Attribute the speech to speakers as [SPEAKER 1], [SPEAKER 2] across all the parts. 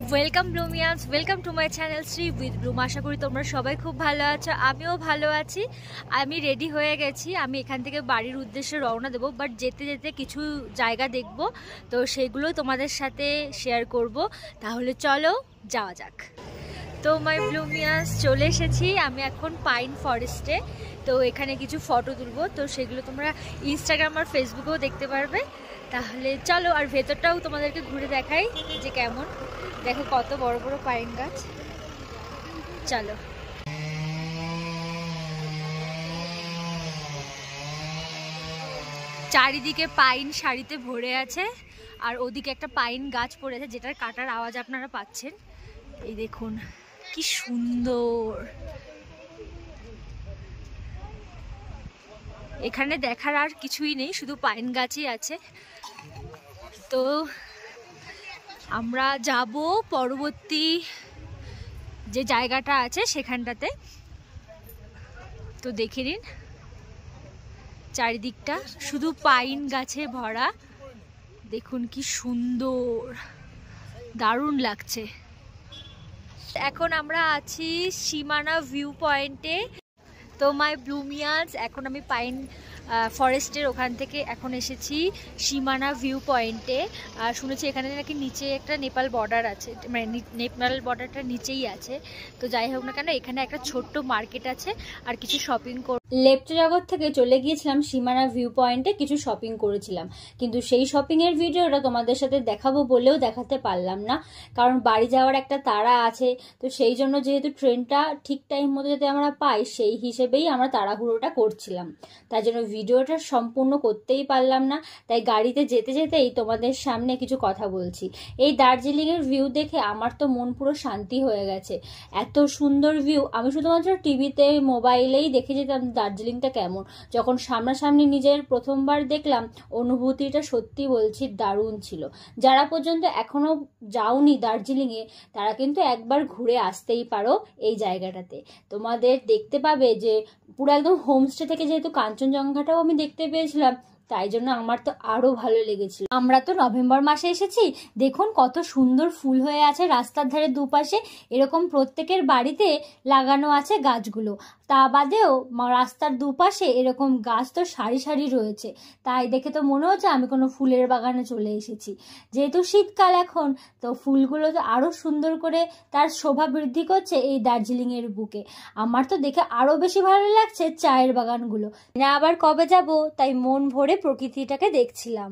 [SPEAKER 1] Welcome Bloomians, welcome to my channel Shri with Bloom. আশা করি তোমরা সবাই খুব ভালো আছো, আমিও ভালো আছি। আমি রেডি হয়ে গেছি, আমি এখান থেকে বাড়ির উদ্দেশ্যে রওনা দেবো, বাট যেতে যেতে কিছু জায়গা দেখব, তো সেগুলো তোমাদের সাথে শেয়ার করব। তাহলে চলো যাওয়া যাক। তো মাই ব্লুমিয়ান্স চলে এসেছি, আমি এখন পাইন ফরেস্টে। তো এখানে কিছু ফটো তুলবো, তো সেগুলো তোমরা ইনস্টাগ্রাম আর ফেসবুকেও দেখতে পারবে। তাহলে চলো, আর ভেতরটাও তোমাদেরকে ঘুরে দেখাই যে কেমন। দেখো কত বড় বড় পাইন গাছ। চলো, চারিদিকে পাইন সারিতে ভরে আছে, আর ওদিকে একটা পাইন গাছ পড়ে আছে যেটার কাটার আওয়াজ আপনারা পাচ্ছেন। এই দেখুন কি সুন্দর। এখানে দেখার আর কিছুই নেই, শুধু পাইন গাছই আছে। তো আমরা যাব পরবর্তী যে জায়গাটা আছে সেখানটাতে। তো দেখে নিন, চারিদিকটা শুধু পাইন গাছে ভরা। দেখুন কি সুন্দর, দারুণ লাগছে। এখন আমরা আছি সীমানা ভিউ পয়েন্টে। তো মাই ব্লুমিয়ান্স, এখন আমি পাইন ফরেস্টের ওখান থেকে এখন এসেছি সীমানা ভিউ পয়েন্টে। আর শুনেছি এখানে নাকি নিচে একটা নেপাল বর্ডার আছে, মানে নেপাল বর্ডারটা নিচেই আছে। তো যাই হোক না কেন, এখানে একটা ছোট্ট মার্কেট আছে আর কিছু শপিং লেপ্ট জগৎ থেকে চলে গিয়েছিলাম সীমানা ভিউ পয়েন্টে, কিছু শপিং করেছিলাম। কিন্তু সেই শপিং এর ভিডিওটা তোমাদের সাথে দেখাবো বলেও দেখাতে পারলাম না, কারণ বাড়ি যাওয়ার একটা তাড়া আছে। তো সেই জন্য যেহেতু ট্রেনটা ঠিক টাইম মতো যাতে আমরা পাই, সেই হিসেবেই আমরা তাড়াহুড়োটা করছিলাম, তাই জন্য ভিডিওটা সম্পূর্ণ করতেই পারলাম না। তাই গাড়িতে যেতে যেতেই তোমাদের সামনে কিছু কথা বলছি। এই দার্জিলিং এর ভিউ দেখে আমার তো মন পুরো শান্তি হয়ে গেছে। এত সুন্দর ভিউ আমি শুধুমাত্র টিভিতে মোবাইলেই দেখে যেতাম দার্জিলিংটা কেমন। যখন সামনাসামনি নিজের প্রথমবার দেখলাম, অনুভূতিটা সত্যি বলছি দারুণ ছিল। যারা পর্যন্ত এখনো যাওনি দার্জিলিংয়ে, তারা কিন্তু একবার ঘুরে আসতেই পারো এই জায়গাটাতে। তোমাদের দেখতে পাবে যে পুরো একদম হোমস্টে থেকে, যেহেতু কাঞ্চনজঙ্ঘাটাও আমি দেখতে পেয়েছিলাম, তাই জন্য আমার তো আরো ভালো লেগেছিল। আমরা তো নভেম্বর মাসে এসেছি, দেখুন কত সুন্দর ফুল হয়ে আছে রাস্তার ধারে দুপাশে। এরকম প্রত্যেকের বাড়িতে লাগানো আছে গাছগুলো। তা বাদেও রাস্তার দুপাশে এরকম গাছ তো সারি সারি রয়েছে। তাই দেখে তো মনে হচ্ছে আমি কোনো ফুলের বাগানে চলে এসেছি। যেহেতু শীতকাল এখন, তো ফুলগুলো তো আরো সুন্দর করে তার শোভা বৃদ্ধি করছে এই দার্জিলিং এর বুকে। আমার তো দেখে আরো বেশি ভালো লাগছে চায়ের বাগানগুলো। না আবার কবে যাব, তাই মন ভরে প্রকৃতিটাকে দেখছিলাম।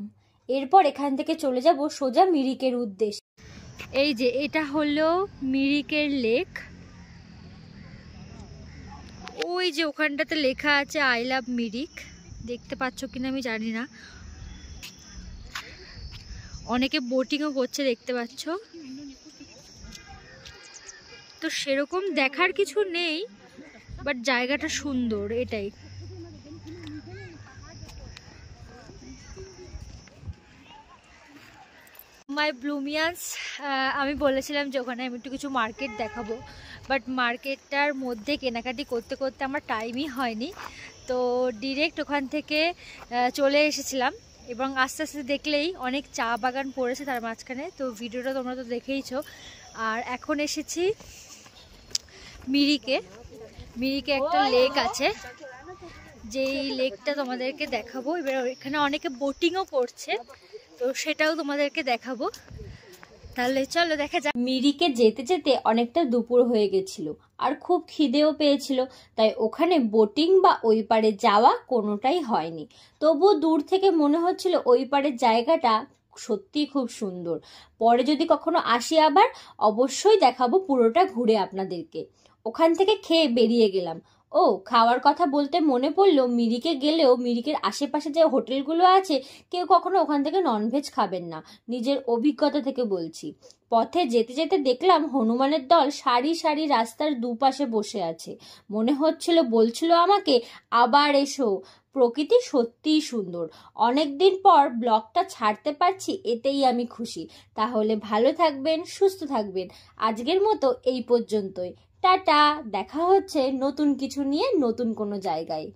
[SPEAKER 1] এরপর এখান থেকে চলে যাব সোজা মিরিকের উদ্দেশ্যে। এই যে এটা হলো মিরিকের লেক। ওই যে ওখানটাতে লেখা আছে আই লাভ মিরিক, দেখতে পাচ্ছ কিনা আমি জানি না। অনেকে বোটিংও করছে দেখতে পাচ্ছ। তো সেরকম দেখার কিছু নেই, বাট জায়গাটা সুন্দর, এটাই। মাই ব্লুমিয়ান্স, আমি বলেছিলাম যে ওখানে আমি একটু কিছু মার্কেট দেখাবো, বাট মার্কেটটার মধ্যে কেনাকাটি করতে করতে আমার টাইমই হয়নি। তো ডিরেক্ট ওখান থেকে চলে এসেছিলাম, এবং আস্তে আস্তে দেখলেই অনেক চা বাগান পড়েছে তার মাঝখানে। তো ভিডিওটা তোমরা তো দেখেইছো। আর এখন এসেছি মিরিকে। মিরিকে একটা লেক আছে, যেই লেকটা তোমাদেরকে দেখাবো। এবার এখানে অনেকে বোটিংও করছে, তো সেটাও তোমাদেরকে দেখাবো। তাহলে চলো দেখা যাক। মিরিকে যেতে যেতে অনেকটা দুপুর হয়ে গেছিল, আর খুব খিদেও পেয়েছিল, তাই ওখানে বোটিং বা ওই পারে যাওয়া কোনোটাই হয়নি। তবুও দূর থেকে মনে হচ্ছিল ওই পারের জায়গাটা সত্যি খুব সুন্দর। পরে যদি কখনো আসি আবার অবশ্যই দেখাবো পুরোটা ঘুরে আপনাদেরকে। ওখান থেকে খেয়ে বেরিয়ে গেলাম। ও, খাওয়ার কথা বলতে মনে পড়লো, মিরিকে গেলেও মিরিকের আশেপাশে যে হোটেলগুলো আছে, কেউ কখনো ওখান থেকে ননভেজ খাবেন না, নিজের অভিজ্ঞতা থেকে বলছি। পথে যেতে যেতে দেখলাম হনুমানের দল সারি সারি রাস্তার দুপাশে বসে আছে। মনে হচ্ছিল বলছিল আমাকে, আবার এসো। প্রকৃতি সত্যিই সুন্দর। অনেকদিন পর ব্লগটা ছাড়তে পারছি, এতেই আমি খুশি। তাহলে ভালো থাকবেন, সুস্থ থাকবেন। আজকের মতো এই পর্যন্তই। টাটা, দেখা হচ্ছে নতুন কিছু নিয়ে নতুন কোনো জায়গায়।